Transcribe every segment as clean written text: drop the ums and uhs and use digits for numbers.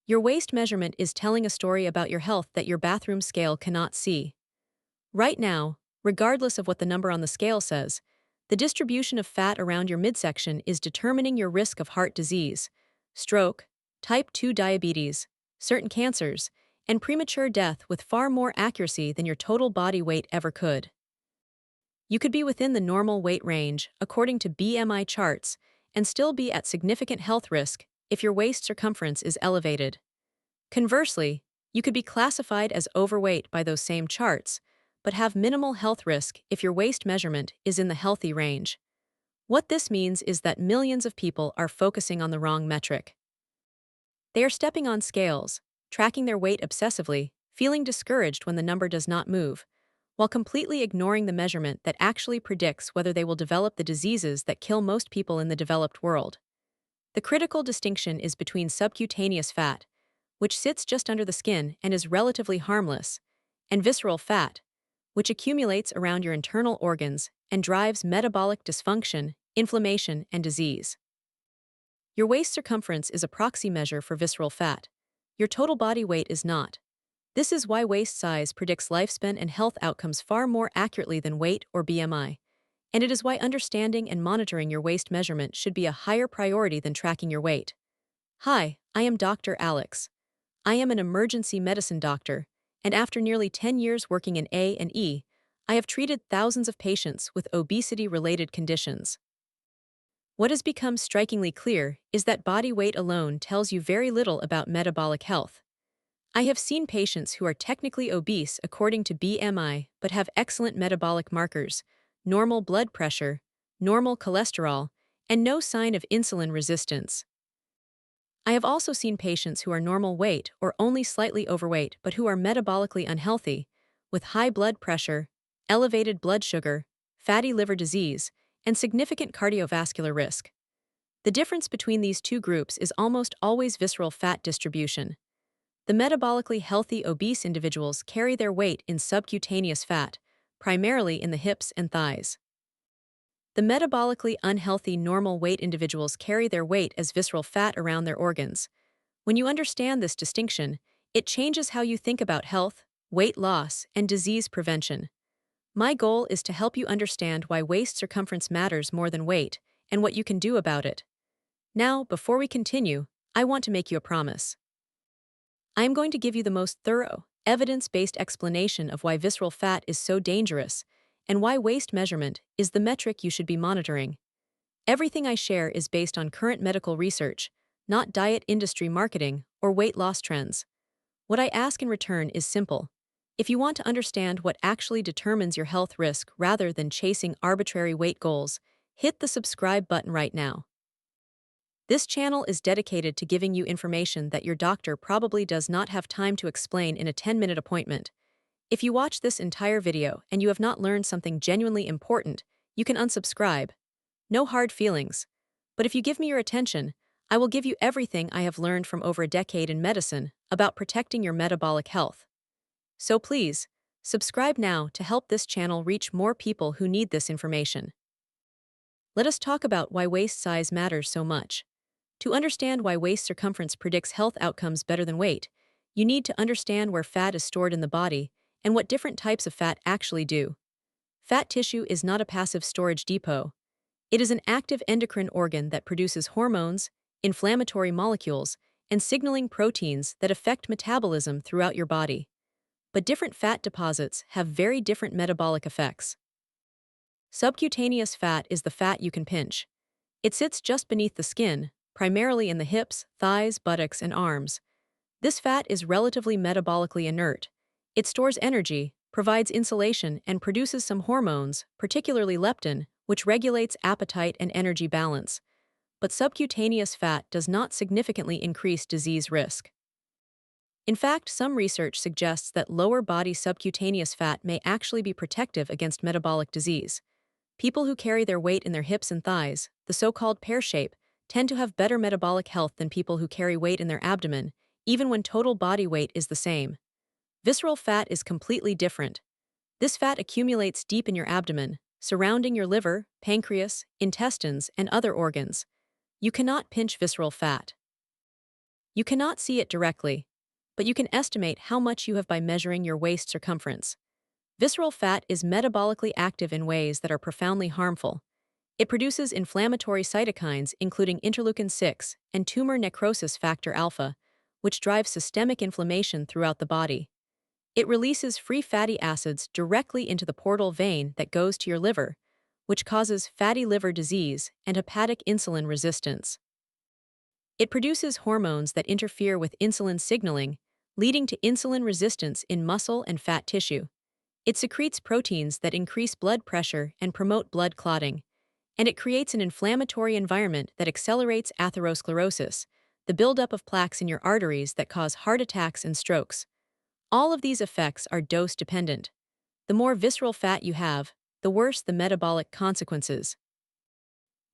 Your waist measurement is telling a story about your health that your bathroom scale cannot see. Right now, regardless of what the number on the scale says, the distribution of fat around your midsection is determining your risk of heart disease, stroke, type 2 diabetes, certain cancers, and premature death with far more accuracy than your total body weight ever could. You could be within the normal weight range, according to BMI charts, and still be at significant health risk if your waist circumference is elevated. Conversely, you could be classified as overweight by those same charts, but have minimal health risk if your waist measurement is in the healthy range. What this means is that millions of people are focusing on the wrong metric. They are stepping on scales, tracking their weight obsessively, feeling discouraged when the number does not move, while completely ignoring the measurement that actually predicts whether they will develop the diseases that kill most people in the developed world. The critical distinction is between subcutaneous fat, which sits just under the skin and is relatively harmless, and visceral fat, which accumulates around your internal organs and drives metabolic dysfunction, inflammation, and disease. Your waist circumference is a proxy measure for visceral fat. Your total body weight is not. This is why waist size predicts lifespan and health outcomes far more accurately than weight or BMI. And it is why understanding and monitoring your waist measurement should be a higher priority than tracking your weight. Hi, I am Dr. Alex. I am an emergency medicine doctor, and after nearly 10 years working in A&E, I have treated thousands of patients with obesity-related conditions. What has become strikingly clear is that body weight alone tells you very little about metabolic health. I have seen patients who are technically obese according to BMI but have excellent metabolic markers, normal blood pressure, normal cholesterol, and no sign of insulin resistance. I have also seen patients who are normal weight or only slightly overweight but who are metabolically unhealthy, with high blood pressure, elevated blood sugar, fatty liver disease, and significant cardiovascular risk. The difference between these two groups is almost always visceral fat distribution. The metabolically healthy obese individuals carry their weight in subcutaneous fat, primarily in the hips and thighs. The metabolically unhealthy normal weight individuals carry their weight as visceral fat around their organs. When you understand this distinction, it changes how you think about health, weight loss, and disease prevention. My goal is to help you understand why waist circumference matters more than weight and what you can do about it. Now, before we continue, I want to make you a promise. I am going to give you the most thorough, evidence-based explanation of why visceral fat is so dangerous and why waist measurement is the metric you should be monitoring. Everything I share is based on current medical research, not diet industry marketing or weight loss trends. What I ask in return is simple. If you want to understand what actually determines your health risk rather than chasing arbitrary weight goals, hit the subscribe button right now. This channel is dedicated to giving you information that your doctor probably does not have time to explain in a 10-minute appointment. If you watch this entire video and you have not learned something genuinely important, you can unsubscribe. No hard feelings. But if you give me your attention, I will give you everything I have learned from over a decade in medicine about protecting your metabolic health. So please, subscribe now to help this channel reach more people who need this information. Let us talk about why waist size matters so much. To understand why waist circumference predicts health outcomes better than weight, you need to understand where fat is stored in the body and what different types of fat actually do. Fat tissue is not a passive storage depot. It is an active endocrine organ that produces hormones, inflammatory molecules, and signaling proteins that affect metabolism throughout your body. But different fat deposits have very different metabolic effects. Subcutaneous fat is the fat you can pinch. It sits just beneath the skin, primarily in the hips, thighs, buttocks, and arms. This fat is relatively metabolically inert. It stores energy, provides insulation, and produces some hormones, particularly leptin, which regulates appetite and energy balance. But subcutaneous fat does not significantly increase disease risk. In fact, some research suggests that lower body subcutaneous fat may actually be protective against metabolic disease. People who carry their weight in their hips and thighs, the so-called pear shape, tend to have better metabolic health than people who carry weight in their abdomen, even when total body weight is the same. Visceral fat is completely different. This fat accumulates deep in your abdomen, surrounding your liver, pancreas, intestines, and other organs. You cannot pinch visceral fat. You cannot see it directly, but you can estimate how much you have by measuring your waist circumference. Visceral fat is metabolically active in ways that are profoundly harmful. It produces inflammatory cytokines, including interleukin 6 and tumor necrosis factor alpha, which drives systemic inflammation throughout the body. It releases free fatty acids directly into the portal vein that goes to your liver, which causes fatty liver disease and hepatic insulin resistance. It produces hormones that interfere with insulin signaling, leading to insulin resistance in muscle and fat tissue. It secretes proteins that increase blood pressure and promote blood clotting, and it creates an inflammatory environment that accelerates atherosclerosis, the buildup of plaques in your arteries that cause heart attacks and strokes. All of these effects are dose-dependent. The more visceral fat you have, the worse the metabolic consequences.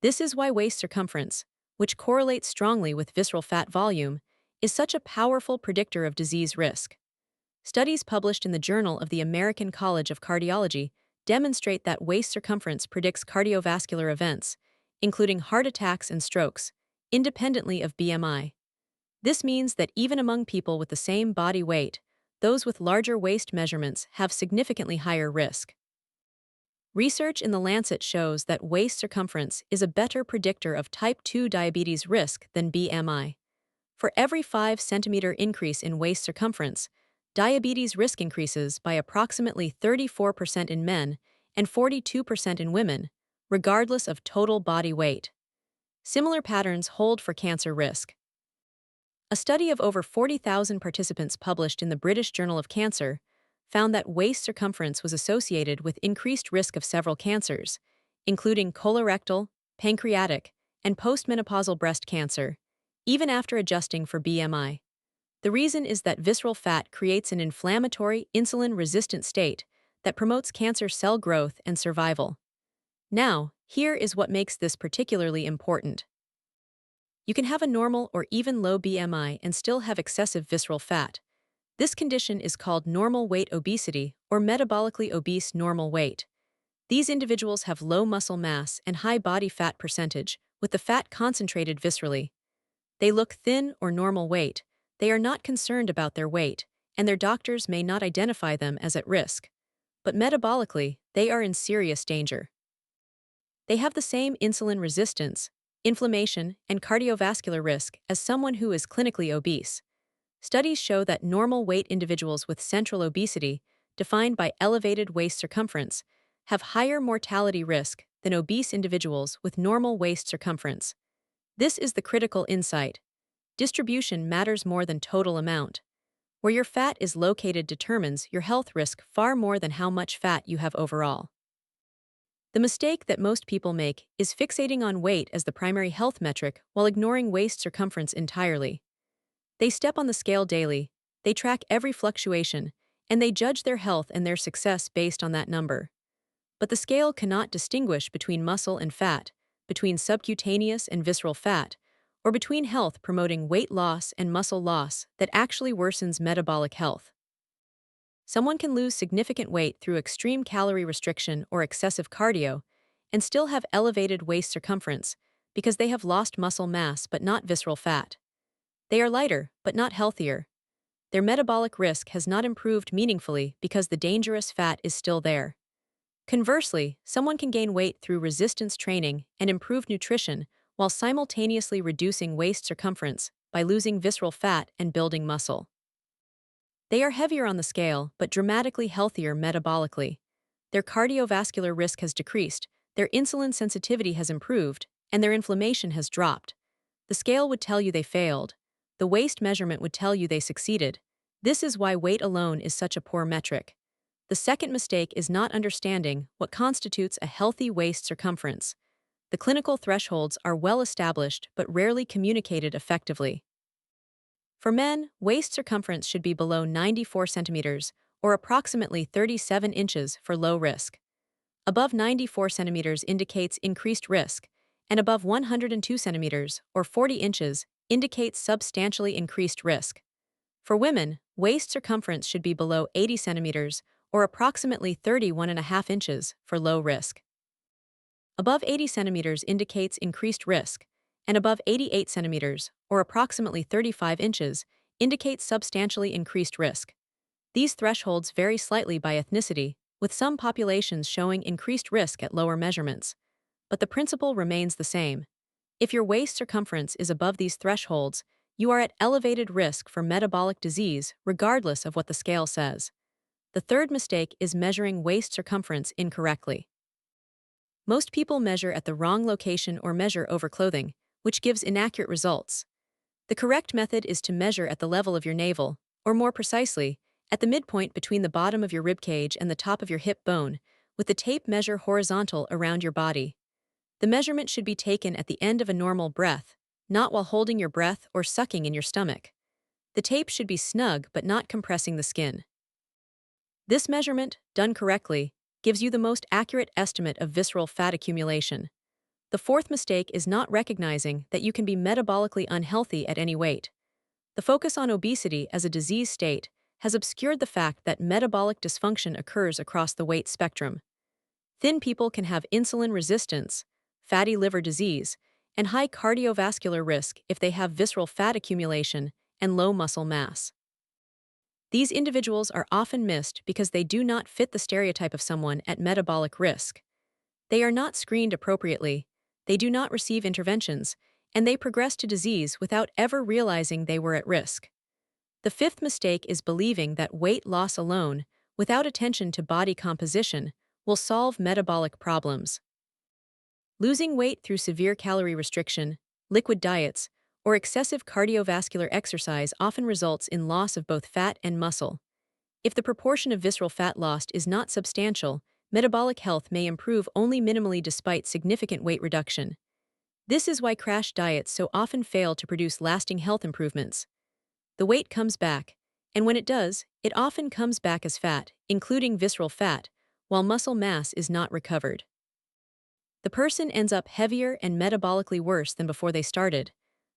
This is why waist circumference, which correlates strongly with visceral fat volume, is such a powerful predictor of disease risk. Studies published in the Journal of the American College of Cardiology demonstrate that waist circumference predicts cardiovascular events, including heart attacks and strokes, independently of BMI. This means that even among people with the same body weight, those with larger waist measurements have significantly higher risk. Research in The Lancet shows that waist circumference is a better predictor of type 2 diabetes risk than BMI. For every 5 centimeter increase in waist circumference, diabetes risk increases by approximately 34% in men and 42% in women, regardless of total body weight. Similar patterns hold for cancer risk. A study of over 40,000 participants published in the British Journal of Cancer found that waist circumference was associated with increased risk of several cancers, including colorectal, pancreatic, and postmenopausal breast cancer, even after adjusting for BMI. The reason is that visceral fat creates an inflammatory, insulin-resistant state that promotes cancer cell growth and survival. Now, here is what makes this particularly important. You can have a normal or even low BMI and still have excessive visceral fat. This condition is called normal weight obesity or metabolically obese normal weight. These individuals have low muscle mass and high body fat percentage, with the fat concentrated viscerally. They look thin or normal weight. They are not concerned about their weight, and their doctors may not identify them as at risk. But metabolically, they are in serious danger. They have the same insulin resistance, inflammation, and cardiovascular risk as someone who is clinically obese. Studies show that normal weight individuals with central obesity, defined by elevated waist circumference, have higher mortality risk than obese individuals with normal waist circumference. This is the critical insight. Distribution matters more than total amount. Where your fat is located determines your health risk far more than how much fat you have overall. The mistake that most people make is fixating on weight as the primary health metric while ignoring waist circumference entirely. They step on the scale daily, they track every fluctuation, and they judge their health and their success based on that number. But the scale cannot distinguish between muscle and fat, between subcutaneous and visceral fat, or between health promoting weight loss and muscle loss that actually worsens metabolic health. Someone can lose significant weight through extreme calorie restriction or excessive cardio and still have elevated waist circumference because they have lost muscle mass but not visceral fat. They are lighter but not healthier. Their metabolic risk has not improved meaningfully because the dangerous fat is still there. Conversely, someone can gain weight through resistance training and improved nutrition while simultaneously reducing waist circumference by losing visceral fat and building muscle. They are heavier on the scale but dramatically healthier metabolically. Their cardiovascular risk has decreased, their insulin sensitivity has improved, and their inflammation has dropped. The scale would tell you they failed. The waist measurement would tell you they succeeded. This is why weight alone is such a poor metric. The second mistake is not understanding what constitutes a healthy waist circumference. The clinical thresholds are well established but rarely communicated effectively. For men, waist circumference should be below 94 centimeters, or approximately 37 inches for low risk. Above 94 centimeters indicates increased risk, and above 102 centimeters, or 40 inches, indicates substantially increased risk. For women, waist circumference should be below 80 centimeters, or approximately 31.5 inches for low risk. Above 80 centimeters indicates increased risk, and above 88 centimeters, or approximately 35 inches, indicates substantially increased risk. These thresholds vary slightly by ethnicity, with some populations showing increased risk at lower measurements. But the principle remains the same. If your waist circumference is above these thresholds, you are at elevated risk for metabolic disease regardless of what the scale says. The third mistake is measuring waist circumference incorrectly. Most people measure at the wrong location or measure over clothing, which gives inaccurate results. The correct method is to measure at the level of your navel, or more precisely, at the midpoint between the bottom of your ribcage and the top of your hip bone, with the tape measure horizontal around your body. The measurement should be taken at the end of a normal breath, not while holding your breath or sucking in your stomach. The tape should be snug but not compressing the skin. This measurement, done correctly, gives you the most accurate estimate of visceral fat accumulation. The fourth mistake is not recognizing that you can be metabolically unhealthy at any weight. The focus on obesity as a disease state has obscured the fact that metabolic dysfunction occurs across the weight spectrum. Thin people can have insulin resistance, fatty liver disease, and high cardiovascular risk if they have visceral fat accumulation and low muscle mass. These individuals are often missed because they do not fit the stereotype of someone at metabolic risk. They are not screened appropriately, they do not receive interventions, and they progress to disease without ever realizing they were at risk. The fifth mistake is believing that weight loss alone, without attention to body composition, will solve metabolic problems. Losing weight through severe calorie restriction, liquid diets, or excessive cardiovascular exercise often results in loss of both fat and muscle. If the proportion of visceral fat lost is not substantial, metabolic health may improve only minimally despite significant weight reduction. This is why crash diets so often fail to produce lasting health improvements. The weight comes back, and when it does, it often comes back as fat, including visceral fat, while muscle mass is not recovered. The person ends up heavier and metabolically worse than before they started.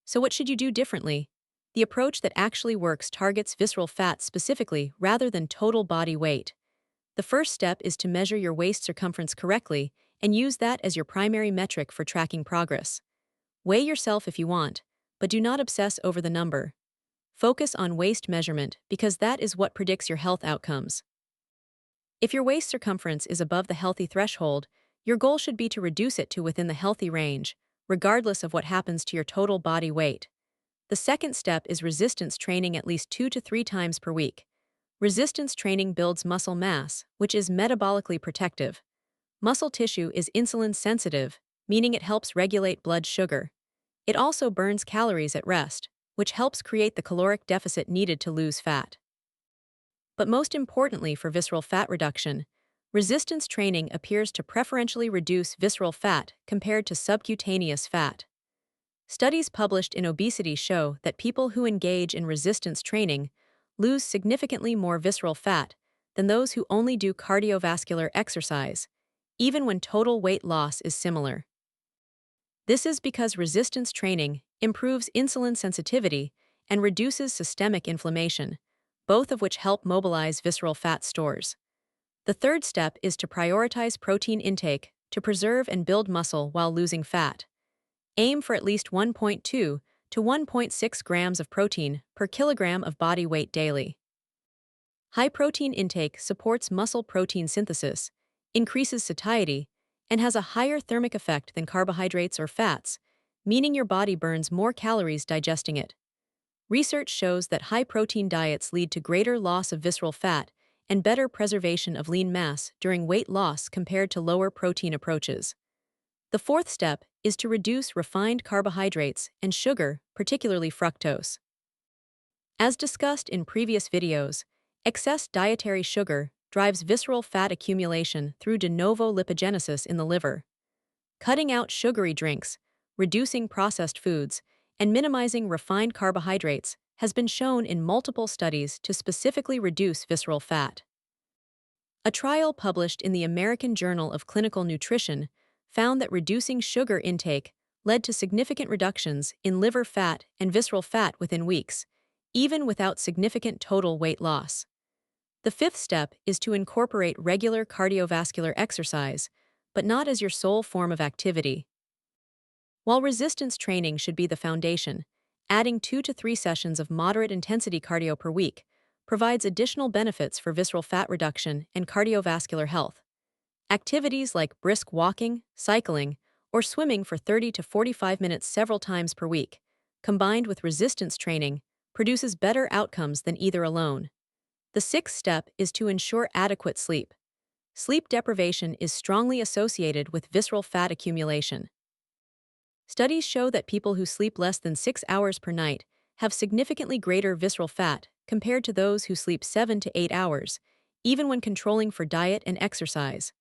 So what should you do differently? The approach that actually works targets visceral fat specifically rather than total body weight. The first step is to measure your waist circumference correctly and use that as your primary metric for tracking progress. Weigh yourself if you want, but do not obsess over the number. Focus on waist measurement because that is what predicts your health outcomes. If your waist circumference is above the healthy threshold, your goal should be to reduce it to within the healthy range, regardless of what happens to your total body weight. The second step is resistance training at least 2 to 3 times per week. Resistance training builds muscle mass, which is metabolically protective. Muscle tissue is insulin sensitive, meaning it helps regulate blood sugar. It also burns calories at rest, which helps create the caloric deficit needed to lose fat. But most importantly for visceral fat reduction, resistance training appears to preferentially reduce visceral fat compared to subcutaneous fat. Studies published in Obesity show that people who engage in resistance training lose significantly more visceral fat than those who only do cardiovascular exercise, even when total weight loss is similar. This is because resistance training improves insulin sensitivity and reduces systemic inflammation, both of which help mobilize visceral fat stores. The third step is to prioritize protein intake to preserve and build muscle while losing fat. Aim for at least 1.2 to 1.6 grams of protein per kilogram of body weight daily. High protein intake supports muscle protein synthesis, increases satiety, and has a higher thermic effect than carbohydrates or fats, meaning your body burns more calories digesting it. Research shows that high-protein diets lead to greater loss of visceral fat and better preservation of lean mass during weight loss compared to lower protein approaches. The fourth step is to reduce refined carbohydrates and sugar, particularly fructose. As discussed in previous videos, excess dietary sugar drives visceral fat accumulation through de novo lipogenesis in the liver. Cutting out sugary drinks, reducing processed foods, and minimizing refined carbohydrates has been shown in multiple studies to specifically reduce visceral fat. A trial published in the American Journal of Clinical Nutrition found that reducing sugar intake led to significant reductions in liver fat and visceral fat within weeks, even without significant total weight loss. The fifth step is to incorporate regular cardiovascular exercise, but not as your sole form of activity. While resistance training should be the foundation, adding 2 to 3 sessions of moderate intensity cardio per week provides additional benefits for visceral fat reduction and cardiovascular health. Activities like brisk walking, cycling, or swimming for 30 to 45 minutes several times per week, combined with resistance training, produces better outcomes than either alone. The sixth step is to ensure adequate sleep. Sleep deprivation is strongly associated with visceral fat accumulation. Studies show that people who sleep less than 6 hours per night have significantly greater visceral fat compared to those who sleep 7 to 8 hours, even when controlling for diet and exercise.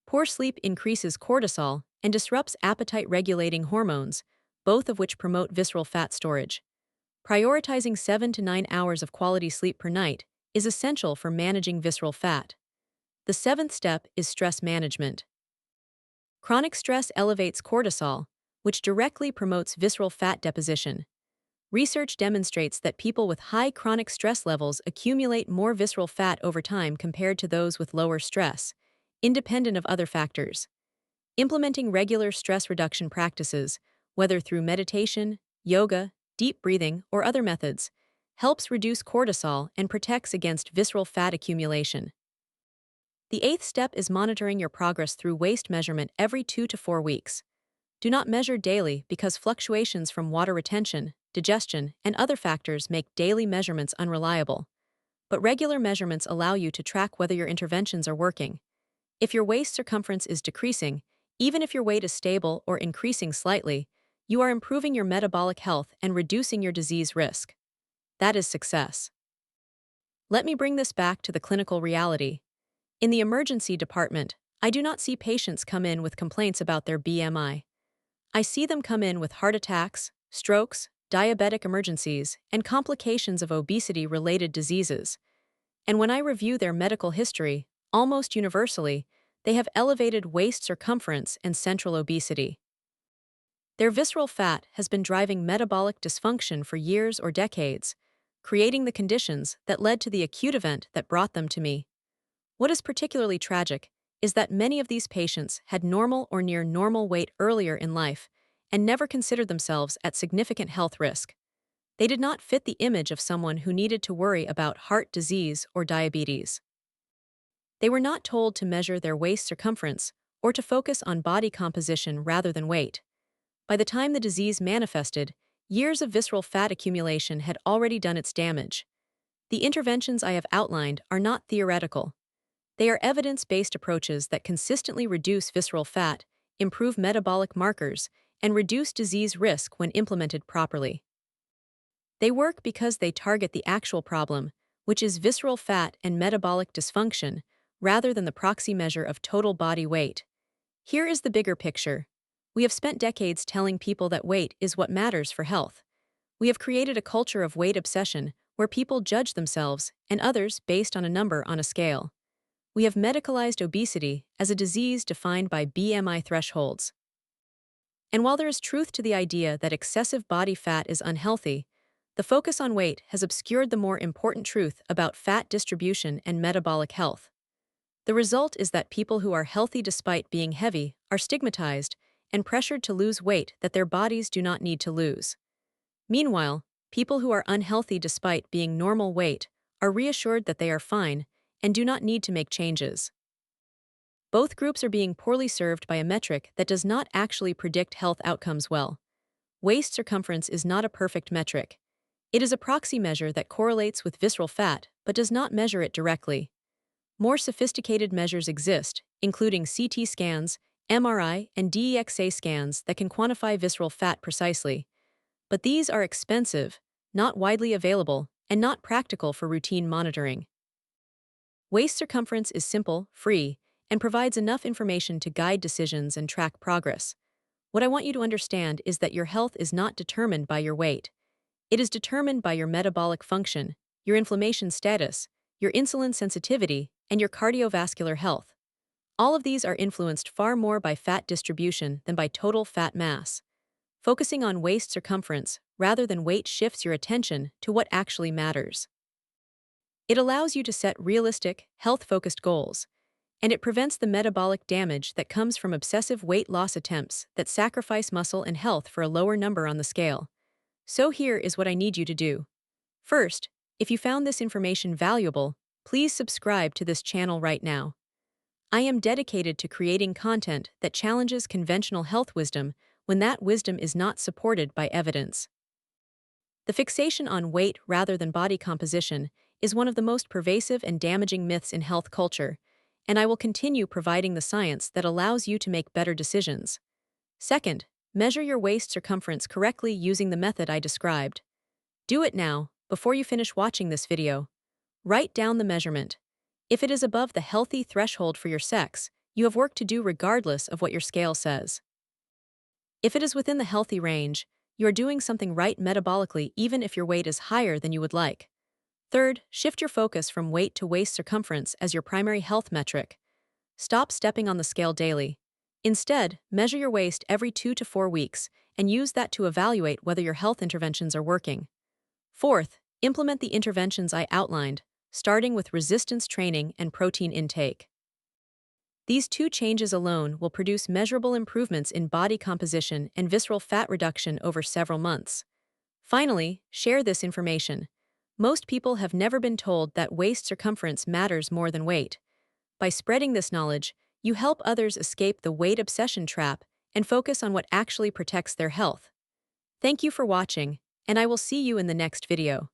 Poor sleep increases cortisol and disrupts appetite-regulating hormones, both of which promote visceral fat storage. Prioritizing 7 to 9 hours of quality sleep per night is essential for managing visceral fat. The seventh step is stress management. Chronic stress elevates cortisol, which directly promotes visceral fat deposition. Research demonstrates that people with high chronic stress levels accumulate more visceral fat over time compared to those with lower stress, independent of other factors. Implementing regular stress reduction practices, whether through meditation, yoga, deep breathing, or other methods, helps reduce cortisol and protects against visceral fat accumulation. The eighth step is monitoring your progress through waist measurement every 2 to 4 weeks. Do not measure daily because fluctuations from water retention, digestion, and other factors make daily measurements unreliable. But regular measurements allow you to track whether your interventions are working. If your waist circumference is decreasing, even if your weight is stable or increasing slightly, you are improving your metabolic health and reducing your disease risk. That is success. Let me bring this back to the clinical reality. In the emergency department, I do not see patients come in with complaints about their BMI. I see them come in with heart attacks, strokes, diabetic emergencies, and complications of obesity-related diseases. And when I review their medical history, almost universally, they have elevated waist circumference and central obesity. Their visceral fat has been driving metabolic dysfunction for years or decades, creating the conditions that led to the acute event that brought them to me. What is particularly tragic is that many of these patients had normal or near normal weight earlier in life and never considered themselves at significant health risk. They did not fit the image of someone who needed to worry about heart disease or diabetes. They were not told to measure their waist circumference or to focus on body composition rather than weight. By the time the disease manifested, years of visceral fat accumulation had already done its damage. The interventions I have outlined are not theoretical. They are evidence-based approaches that consistently reduce visceral fat, improve metabolic markers, and reduce disease risk when implemented properly. They work because they target the actual problem, which is visceral fat and metabolic dysfunction, rather than the proxy measure of total body weight. Here is the bigger picture. We have spent decades telling people that weight is what matters for health. We have created a culture of weight obsession where people judge themselves and others based on a number on a scale. We have medicalized obesity as a disease defined by BMI thresholds. And while there is truth to the idea that excessive body fat is unhealthy, the focus on weight has obscured the more important truth about fat distribution and metabolic health. The result is that people who are healthy despite being heavy are stigmatized and pressured to lose weight that their bodies do not need to lose. Meanwhile, people who are unhealthy despite being normal weight are reassured that they are fine and do not need to make changes. Both groups are being poorly served by a metric that does not actually predict health outcomes well. Waist circumference is not a perfect metric. It is a proxy measure that correlates with visceral fat but does not measure it directly. More sophisticated measures exist, including CT scans, MRI, and DEXA scans that can quantify visceral fat precisely. But these are expensive, not widely available, and not practical for routine monitoring. Waist circumference is simple, free, and provides enough information to guide decisions and track progress. What I want you to understand is that your health is not determined by your weight. It is determined by your metabolic function, your inflammation status, your insulin sensitivity, and your cardiovascular health. All of these are influenced far more by fat distribution than by total fat mass. Focusing on waist circumference rather than weight shifts your attention to what actually matters. It allows you to set realistic, health-focused goals. and it prevents the metabolic damage that comes from obsessive weight loss attempts that sacrifice muscle and health for a lower number on the scale. So here is what I need you to do. First, if you found this information valuable, please subscribe to this channel right now. I am dedicated to creating content that challenges conventional health wisdom when that wisdom is not supported by evidence. The fixation on weight rather than body composition is one of the most pervasive and damaging myths in health culture, and I will continue providing the science that allows you to make better decisions. Second, measure your waist circumference correctly using the method I described. Do it now, before you finish watching this video. Write down the measurement. If it is above the healthy threshold for your sex, you have work to do regardless of what your scale says. If it is within the healthy range, you are doing something right metabolically even if your weight is higher than you would like. Third, shift your focus from weight to waist circumference as your primary health metric. Stop stepping on the scale daily. Instead, measure your waist every 2 to 4 weeks and use that to evaluate whether your health interventions are working. Fourth, implement the interventions I outlined, starting with resistance training and protein intake. These two changes alone will produce measurable improvements in body composition and visceral fat reduction over several months. Finally, share this information. Most people have never been told that waist circumference matters more than weight. By spreading this knowledge, you help others escape the weight obsession trap and focus on what actually protects their health. Thank you for watching, and I will see you in the next video.